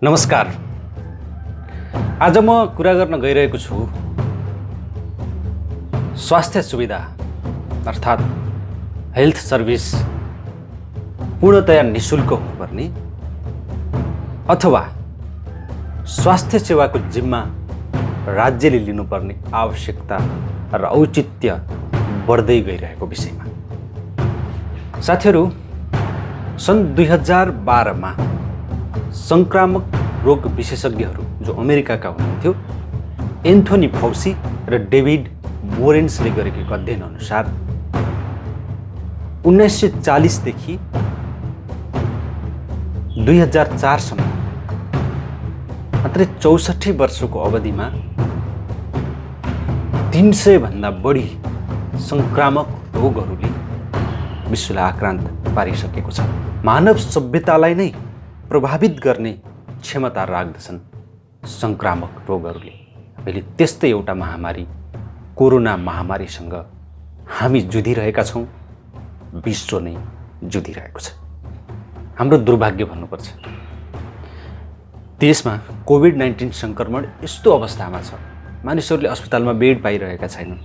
नमस्कार। आज म कुरा गर्न गइरहेको छु स्वास्थ्य सुविधा अर्थात् हेल्थ सर्भिस पूर्णतया निशुल्क हुनुपर्ने अथवा स्वास्थ्य सेवाको जिम्मा राज्यले लिनुपर्ने आवश्यकता र औचित्य बढ्दै गइरहेको विषयमा। साथीहरू, सन् 2012 मा संक्रामक रोग विशेषज्ञहरू जो अमेरिकाका हुनुहुन्थ्यो एन्थोनी फौसी र डेभिड मोरेन्सले गरेको एक अध्ययन अनुसार 1940 देखि 2004 सम्म मात्रै 64 वर्षको अवधिमा 300 भन्दा बढी संक्रामक रोगहरूले विश्वलाई आक्रान्त पारिसकेको छ। मानव सभ्यतालाई नै प्रभावित गर्ने क्षमता राख्दछन् संक्रामक रोगहरूले। अहिले त्यस्तै एउटा महामारी कोरोना महामारीसँग हामी जुधिरहेका छौँ, विश्व नै जुधिरहेको छ। हाम्रो दुर्भाग्य भन्नुपर्छ, देशमा कोभिड-19 संक्रमण यस्तो अवस्थामा छ मानिसहरूले अस्पतालमा बेड पाइरहेका छैनन्।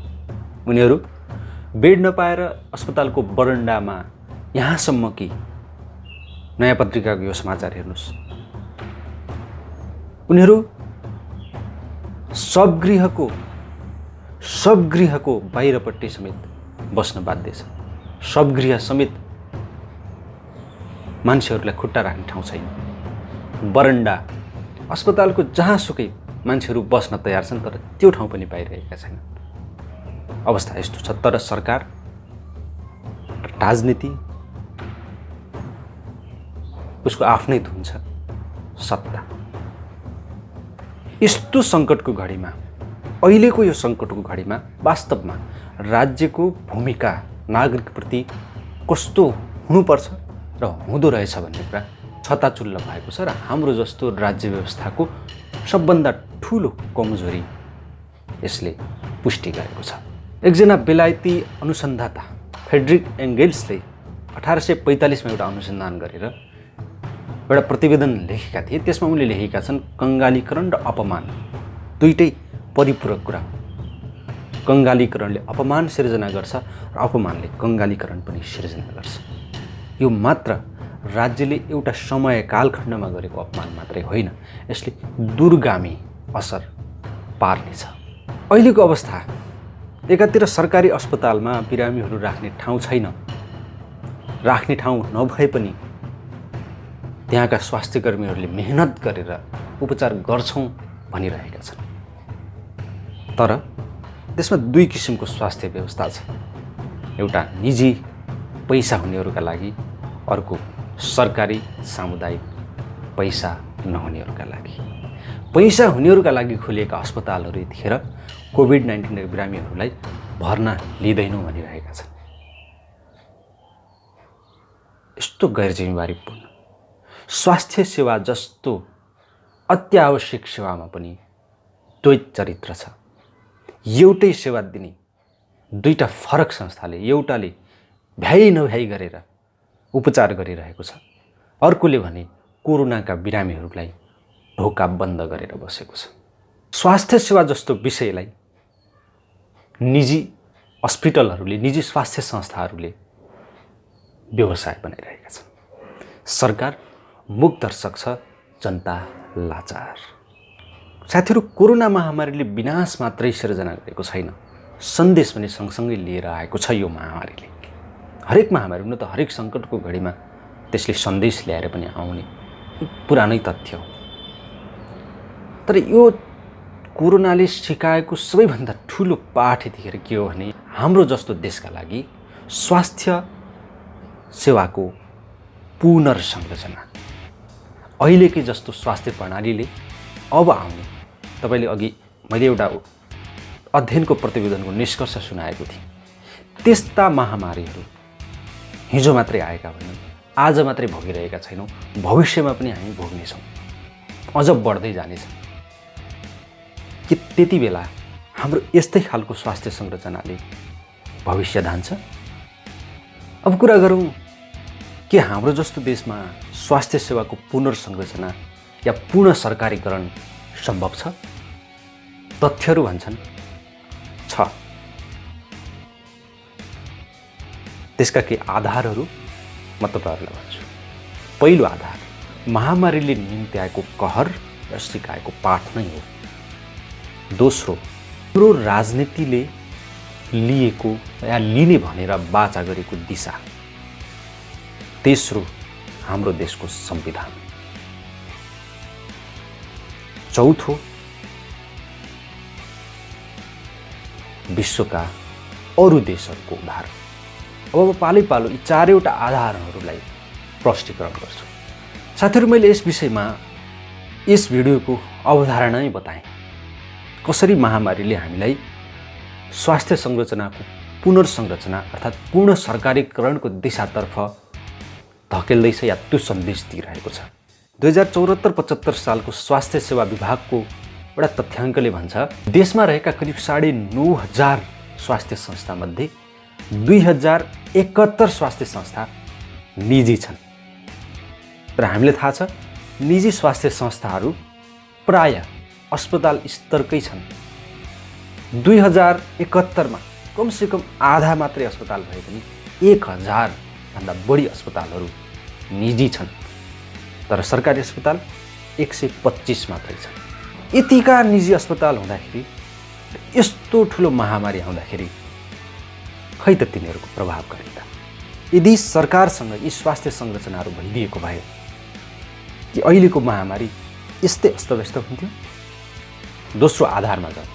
उनीहरू बेड नपाएर अस्पतालको बरन्डामा यहाँसम्म कि नयाँ पत्रिकाको यो समाचार हेर्नुहोस्, उनीहरू सबगृहको बाहिरपट्टि समेत बस्न बाध्य छ। सबगृह समेत मान्छेहरूलाई खुट्टा राख्ने ठाउँ छैन। बरन्डा अस्पतालको जहाँसुकै मान्छेहरू बस्न तयार छन्, तर त्यो ठाउँ पनि पाइरहेका छैनन्। अवस्था यस्तो छ। तर सरकार, राजनीति, उसको आफ्नै धुन छ, सत्ता। यस्तो सङ्कटको घडीमा, अहिलेको यो सङ्कटको घडीमा वास्तवमा राज्यको भूमिका नागरिकप्रति कस्तो हुनुपर्छ र हुँदो रहेछ भन्ने कुरा छताचुल्ल भएको छ। र हाम्रो जस्तो राज्य व्यवस्थाको सबभन्दा ठुलो कमजोरी यसले पुष्टि गरेको छ। एकजना बेलायती अनुसन्धाता फ्रेडरिक एङ्गेल्सले 1845 मा एउटा अनुसन्धान गरेर एउटा प्रतिवेदन लेखेका थिए। त्यसमा उनले लेखेका छन्, कङ्गालीकरण र अपमान दुईटै परिपूरक कुरा हो। कङ्गालीकरणले अपमान सिर्जना गर्छ र अपमानले कङ्गालीकरण पनि सिर्जना गर्छ। यो मात्र राज्यले एउटा समय कालखण्डमा गरेको अपमान मात्रै होइन, यसले दूरगामी असर पार्नेछ। अहिलेको अवस्था, एकातिर सरकारी अस्पतालमा बिरामीहरू राख्ने ठाउँ छैन, राख्ने ठाउँ नभए पनि त्यहाँका स्वास्थ्यकर्मीहरूले मेहनत गरेर उपचार गर्छौँ भनिरहेका छन्। तर त्यसमा दुई किसिमको स्वास्थ्य व्यवस्था छ। एउटा निजी पैसा हुनेहरूका लागि, अर्को सरकारी सामुदायिक पैसा नहुनेहरूका लागि। पैसा हुनेहरूका लागि खोलिएका अस्पतालहरू यतिखेर कोभिड-19 बिरामीहरूलाई भर्ना लिँदैनौँ भनिरहेका छन्। यस्तो गैरजिम्मेवारीपूर्ण स्वास्थ्य सेवा जस्तो अत्यावश्यक सेवामा पनि द्वैत चरित्र छ। एउटै सेवा दिने दुईटा फरक संस्थाले, एउटाले भ्याइ नभ्याइ गरेर उपचार गरिरहेको छ, अर्कोले भने कोरोनाका बिरामीहरूलाई ढोका बन्द गरेर बसेको छ। स्वास्थ्य सेवा जस्तो विषयलाई निजी अस्पतालहरूले, निजी स्वास्थ्य संस्थाहरूले व्यवसाय बनाइरहेका छन्। सरकार मुख दर्शक छ, जनता लाचार। साथीहरू, कोरोना महामारीले विनाश मात्रै सिर्जना गरेको छैन, सन्देश पनि सँगसँगै लिएर आएको छ। यो महामारीले, हरेक महामारी, हुन त हरेक सङ्कटको घडीमा त्यसले सन्देश ल्याएर पनि आउने पुरानै तथ्य हो। तर यो कोरोनाले सिकाएको सबैभन्दा ठुलो पाठ यतिखेर के हो भने, हाम्रो जस्तो देशका लागि स्वास्थ्य सेवाको पुनर्संरचना। अहिलेकै जस्तो स्वास्थ्य प्रणालीले अब आउने, तपाईँले अघि मैले एउटा अध्ययनको प्रतिवेदनको निष्कर्ष सुनाएको थिएँ, त्यस्ता महामारीहरू हिजो मात्रै आएका होइनन्, आज मात्रै भोगिरहेका छैनौँ, भविष्यमा पनि हामी भोग्नेछौँ, अझ बढ्दै जानेछ। कि त्यति बेला हाम्रो यस्तै खालको स्वास्थ्य संरचनाले भविष्य धान्छ? अब कुरा गरौँ के हाम्रो जस्तो देशमा स्वास्थ्य सेवाको पुनर्संरचना या पूर्ण सरकारीकरण सम्भव छ? तथ्यहरू भन्छन् छ। त्यसका केही आधारहरू म तपाईहरुलाई भन्छु। पहिलो आधार महामारीले निम्ति आएको कहर र सिकाएको पाठ नै हो। दोस्रो हाम्रो राजनीतिले लिएको या लिने भनेर वाचा गरेको दिशा। तेस्रो हाम्रो देशको संविधान। चौथो विश्वका अरू देशहरूको उदाहरण। अब म पालै पालो यी चारैवटा आधारहरूलाई प्रष्टीकरण गर्छु। साथीहरू, मैले यस विषयमा यस भिडियोको अवधारणा नै बताएँ। कसरी महामारीले हामीलाई स्वास्थ्य संरचनाको पुनर्संरचना अर्थात् पूर्ण सरकारीकरणको दिशातर्फ धकेल्दैछ या त्यो सन्देश दिइरहेको छ। 2074-75 सालको स्वास्थ्य सेवा विभागको एउटा तथ्याङ्कले भन्छ देशमा रहेका करिब 9,500 स्वास्थ्य संस्थामध्ये 2071 स्वास्थ्य संस्था निजी छन्। र हामीलाई थाहा छ निजी स्वास्थ्य संस्थाहरू प्राय अस्पताल स्तरकै छन्। 2071 मा कमसेकम आधा मात्रै अस्पताल भए पनि 1000 भन्दा बढी अस्पतालहरू निजी छन्। तर सरकारी अस्पताल 125 मात्रै छन्। यतिका निजी अस्पताल हुँदाखेरि यस्तो ठुलो महामारी आउँदाखेरि खै त तिनीहरूको प्रभावकारिता। यदि सरकारसँग यी स्वास्थ्य संरचनाहरू भइदिएको भए कि अहिलेको महामारी यस्तै अस्तव्यस्त हुन्थ्यो। दोस्रो आधारमा जाउँ।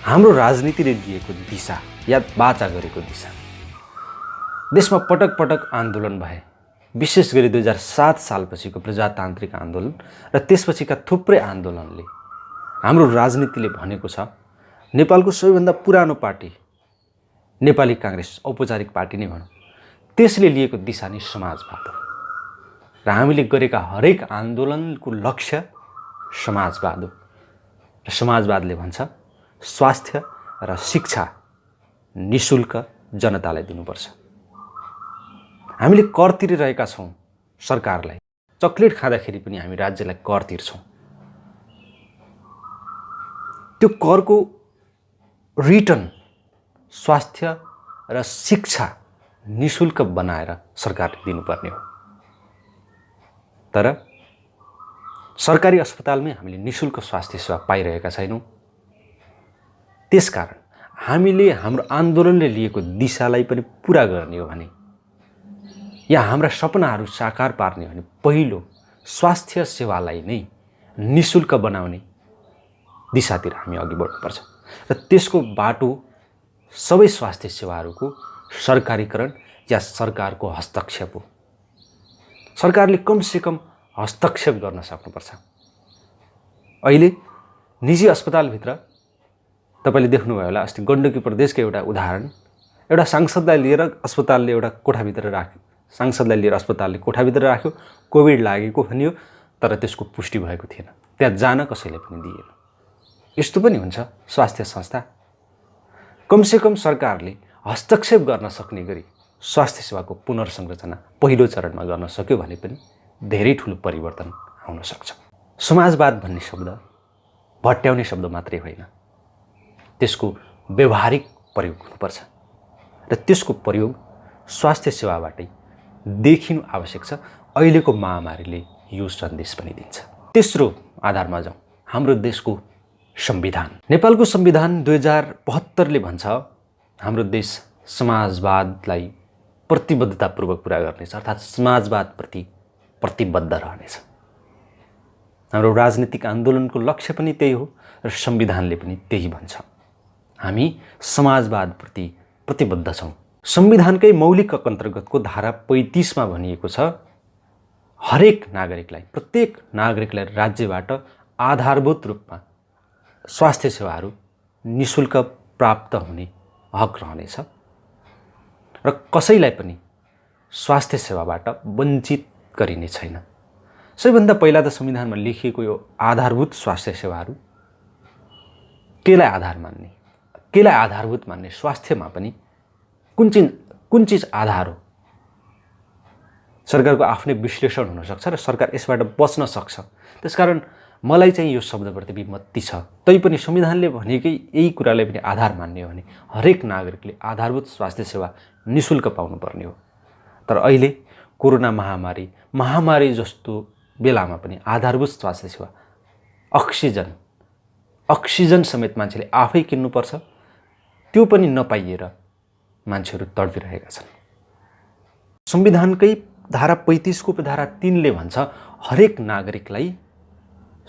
हाम्रो राजनीतिले दिएको दिशा या वाचा गरेको दिशा। देशमा पटक पटक आन्दोलन भए, विशेष गरी 2007 सालपछिको प्रजातान्त्रिक आन्दोलन र त्यसपछिका थुप्रै आन्दोलनले हाम्रो राजनीतिले भनेको छ नेपालको सबैभन्दा पुरानो पार्टी नेपाली काङ्ग्रेस, औपचारिक पार्टी नै भनौँ, त्यसले लिएको दिशा नै समाजवाद हो। र हामीले गरेका हरेक आन्दोलनको लक्ष्य समाजवाद हो। र समाजवादले भन्छ स्वास्थ्य र शिक्षा निशुल्क जनतालाई दिनुपर्छ। हामीले कर तिरिरहेका छौँ सरकारलाई। चक्लेट खाँदाखेरि पनि हामी राज्यलाई कर तिर्छौँ। त्यो करको रिटर्न स्वास्थ्य र शिक्षा निशुल्क बनाएर सरकारले दिनुपर्ने हो। तर सरकारी अस्पतालमै हामीले निशुल्क स्वास्थ्य सेवा पाइरहेका छैनौँ। त्यसकारण हामीले हाम्रो आन्दोलनले लिएको दिशालाई पनि पुरा गर्ने हो भने या हाम्रा सपनाहरू साकार पार्ने हो भने पहिलो स्वास्थ्य सेवालाई नै निशुल्क बनाउने दिशातिर हामी अघि बढ्नुपर्छ। र त्यसको बाटो सबै स्वास्थ्य सेवाहरूको सरकारीकरण या सरकारको हस्तक्षेप हो। सरकारले कमसेकम हस्तक्षेप गर्न सक्नुपर्छ। अहिले निजी अस्पतालभित्र तपाईले देख्नुभयो होला, अस्ति गण्डकी प्रदेशको एउटा उदाहरण, एउटा सांसदलाई लिएर अस्पतालले एउटा कोठाभित्र राख्यो। सांसदलाई लिएर अस्पतालले कोठाभित्र राख्यो। कोभिड लागेको भनियो, तर त्यसको पुष्टि भएको थिएन। त्यहाँ जान कसैले पनि दिएन। यस्तो पनि हुन्छ स्वास्थ्य संस्था। कमसेकम सरकारले हस्तक्षेप गर्न सक्ने गरी स्वास्थ्य सेवाको पुनर्संरचना पहिलो चरणमा गर्न सक्यो भने पनि धेरै ठुलो परिवर्तन आउन सक्छ। समाजवाद भन्ने शब्द भट्याउने शब्द मात्रै होइन, त्यसको व्यवहारिक प्रयोग हुनुपर्छ र त्यसको प्रयोग स्वास्थ्य सेवाबाटै देखिनु आवश्यक छ। अहिलेको महामारीले यो सन्देश पनि दिन्छ। तेस्रो आधारमा जाउँ। हाम्रो देशको संविधान। नेपालको संविधान 2072 ले भन्छ हाम्रो देश समाजवादलाई प्रतिबद्धतापूर्वक पुरा गर्नेछ, अर्थात् समाजवादप्रति प्रतिबद्ध रहनेछ। हाम्रो राजनीतिक आन्दोलनको लक्ष्य पनि त्यही हो र संविधानले पनि त्यही भन्छ। हामी समाजवादप्रति प्रतिबद्ध छौँ। संविधानकै मौलिक हक अन्तर्गतको धारा 35 मा भनिएको छ हरेक नागरिकलाई, प्रत्येक नागरिकलाई राज्यबाट आधारभूत रूपमा स्वास्थ्य सेवाहरू निशुल्क प्राप्त हुने हक रहनेछ र कसैलाई पनि स्वास्थ्य सेवाबाट वञ्चित गरिने छैन। सबैभन्दा पहिला त संविधानमा लेखिएको यो आधारभूत स्वास्थ्य सेवाहरू केलाई आधार मान्ने, केलाई आधारभूत मान्ने, स्वास्थ्यमा पनि कुन चिज आधार हो? सरकारको आफ्नै विश्लेषण हुनसक्छ र सरकार यसबाट बच्न सक्छ। त्यसकारण मलाई चाहिँ यो शब्दप्रति विमति छ। तैपनि संविधानले भनेकै यही कुरालाई पनि आधार मान्ने हो भने हरेक नागरिकले आधारभूत स्वास्थ्य सेवा निःशुल्क पाउनुपर्ने हो। तर अहिले कोरोना महामारी जस्तो बेलामा पनि आधारभूत स्वास्थ्य सेवा अक्सिजन समेत मान्छेले आफै किन्नुपर्छ, त्यो पनि नपाइएर मान्छेहरू तडपिरहेका छन्। संविधानकै धारा 35 को धारा 3 ले भन्छ हरेक नागरिकलाई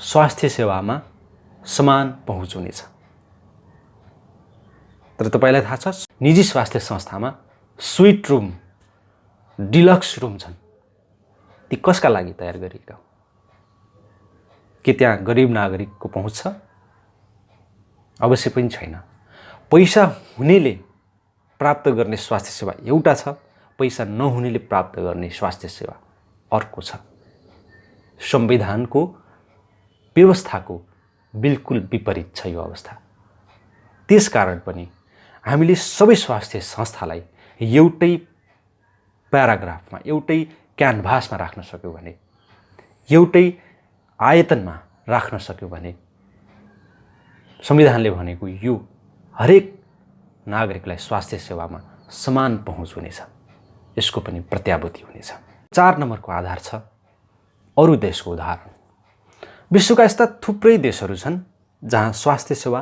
स्वास्थ्य सेवामा समान पहुँच हुनेछ। तर तपाईलाई थाहा छ निजी स्वास्थ्य संस्थामा स्विट रुम, डिलक्स रुम छन्। ती कसका लागि तयार गरिएका हो? के त्यहाँ गरिब नागरिकको पहुँच छ? अवश्य पनि छैन। पैसा हुनेले प्राप्त गर्ने स्वास्थ्य सेवा एउटा छ, पैसा नहुनेले प्राप्त गर्ने स्वास्थ्य सेवा अर्को छ। संविधानको व्यवस्थाको बिल्कुल विपरीत छ यो अवस्था। त्यसकारण पनि हामीले सबै स्वास्थ्य संस्थालाई एउटै प्याराग्राफमा, एउटै क्यानभासमा राख्न सक्यौँ भने, एउटै आयतनमा राख्न सक्यौँ भने संविधानले भनेको यो हरेक नागरिकलाई स्वास्थ्य सेवामा समान पहुँच हुनेछ, यसको पनि प्रत्याभूति हुनेछ। 4 नम्बरको आधार छ अरू देशको उदाहरण। विश्वका यस्ता थुप्रै देशहरू छन् जहाँ स्वास्थ्य सेवा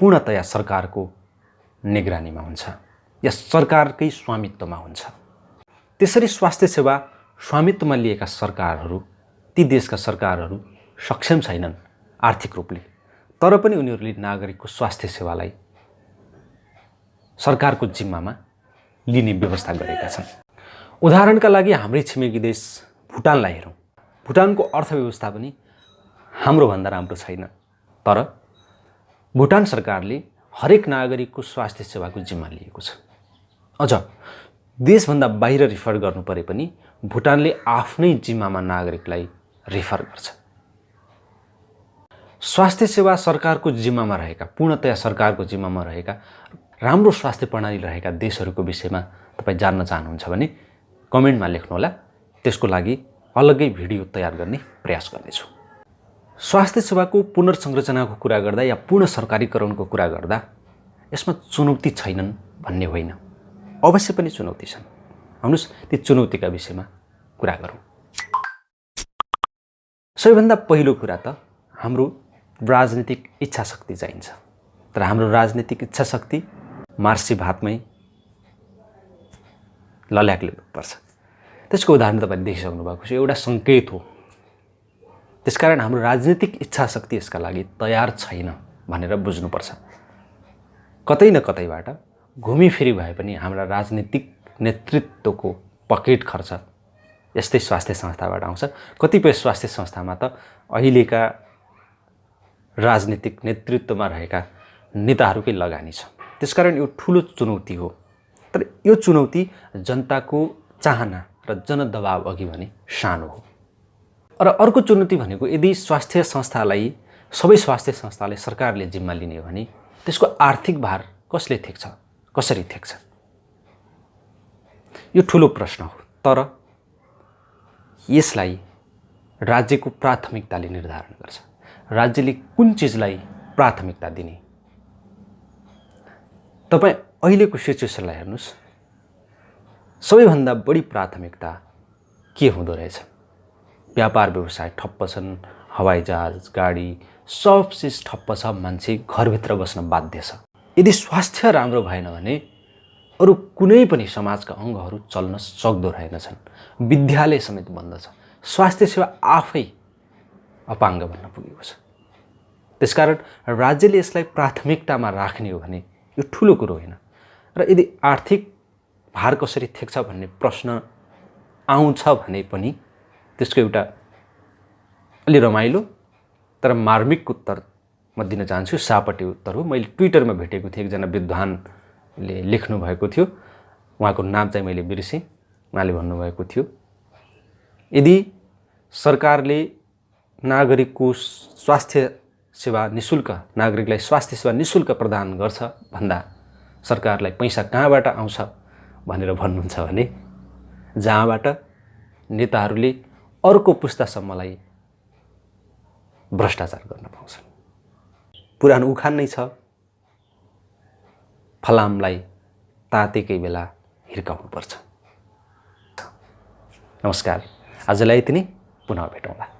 पूर्णतया सरकारको निगरानीमा हुन्छ या सरकारकै स्वामित्वमा हुन्छ। त्यसरी स्वास्थ्य सेवा स्वामित्वमा लिएका सरकारहरू, ती देशका सरकारहरू सक्षम छैनन् आर्थिक रूपले, तर पनि उनीहरूले नागरिकको स्वास्थ्य सेवालाई सरकारको जिम्मामा लिने व्यवस्था गरेका छन्। उदाहरणका लागि हाम्रै छिमेकी देश भुटानलाई हेरौँ। भुटानको अर्थव्यवस्था पनि हाम्रो भन्दा राम्रो छैन, तर भुटान सरकारले हरेक नागरिकको स्वास्थ्य सेवाको जिम्मा लिएको छ। अझ देशभन्दा बाहिर रिफर गर्नु परे पनि भुटानले आफ्नै जिम्मामा नागरिकलाई रिफर गर्छ। स्वास्थ्य सेवा सरकारको जिम्मामा रहेका, पूर्णतया सरकारको जिम्मामा रहेका राम्रो स्वास्थ्य प्रणाली रहेका देशहरूको विषयमा तपाईँ जान्न चाहनुहुन्छ भने कमेन्टमा लेख्नुहोला। त्यसको लागि अलग्गै भिडियो तयार गर्ने प्रयास गर्नेछु। स्वास्थ्य सेवाको पुनर्संरचनाको कुरा गर्दा या पूर्ण सरकारीकरणको कुरा गर्दा यसमा चुनौती छैनन् भन्ने होइन, अवश्य पनि चुनौती छन्। आउनुहोस् ती चुनौतीका विषयमा कुरा गरौँ। सबैभन्दा पहिलो कुरा त हाम्रो राजनीतिक इच्छा शक्ति चाहिन्छ। तर हाम्रो राजनीतिक इच्छा शक्ति मार्सी भातमै लल्याकले पर्छ। त्यसको उदाहरण तपाईले देखिसक्नु भएको छ, एउटा सङ्केत हो। त्यसकारण हाम्रो राजनीतिक इच्छा शक्ति यसका लागि तयार छैन भनेर बुझ्नुपर्छ। कतै न कतैबाट घुमिफिरी भए पनि हाम्रा राजनीतिक नेतृत्वको पकेट खर्च यस्तै स्वास्थ्य संस्थाबाट आउँछ। कतिपय स्वास्थ्य संस्थामा त अहिलेका राजनीतिक नेतृत्वमा रहेका नेताहरूकै लगानी छ। त्यसकारण यो ठुलो चुनौती हो। तर यो चुनौती जनताको चाहना र जनदबाव अघि भने सानो हो। र अर्को चुनौती भनेको यदि स्वास्थ्य संस्थालाई, सबै स्वास्थ्य संस्थालाई सरकारले जिम्मा लिने हो भने त्यसको आर्थिक भार कसले थेक्छ, कसरी थेक्छ? यो ठुलो प्रश्न हो। तर यसलाई राज्यको प्राथमिकताले निर्धारण गर्छ। राज्यले कुन चिजलाई प्राथमिकता दिने? तपाईँ अहिलेको सिचुएसनलाई हेर्नुहोस्, सबैभन्दा बढी प्राथमिकता के हुँदो रहेछ? व्यापार व्यवसाय ठप्प छन्, हवाईजहाज, गाडी, सब चिज ठप्प छ, मान्छे घरभित्र बस्न बाध्य छ। यदि स्वास्थ्य राम्रो भएन भने अरू कुनै पनि समाजका अङ्गहरू चल्न सक्दो रहेनछन्। विद्यालय समेत बन्द छ। स्वास्थ्य सेवा आफै अपाङ्ग बन्न पुगेको छ। त्यसकारण राज्यले यसलाई प्राथमिकतामा राख्ने हो भने यो ठुलो कुरो होइन। र यदि आर्थिक भार कसरी थेक्छ भन्ने प्रश्न आउँछ भने पनि त्यसको एउटा अलि रमाइलो तर मार्मिक उत्तर म दिन चाहन्छु। सापटे उत्तर हो। मैले ट्विटरमा भेटेको थिएँ, एकजना विद्वानले लेख्नु भएको थियो, उहाँको नाम चाहिँ मैले बिर्सेँ। उहाँले भन्नुभएको थियो, यदि सरकारले नागरिकको स्वास्थ्य सेवा निःशुल्क, नागरिकलाई स्वास्थ्य सेवा निःशुल्क प्रदान गर्छ भन्दा सरकारलाई पैसा कहाँबाट आउँछ भनेर भन्नुहुन्छ भने जहाँबाट नेताहरूले अर्को पुस्तासम्मलाई भ्रष्टाचार गर्न पाउँछन्। पुरानो उखान नै छ, फलामलाई तातेकै बेला हिर्काउनुपर्छ। नमस्कार, आजलाई यति नै, पुनः भेटौँला।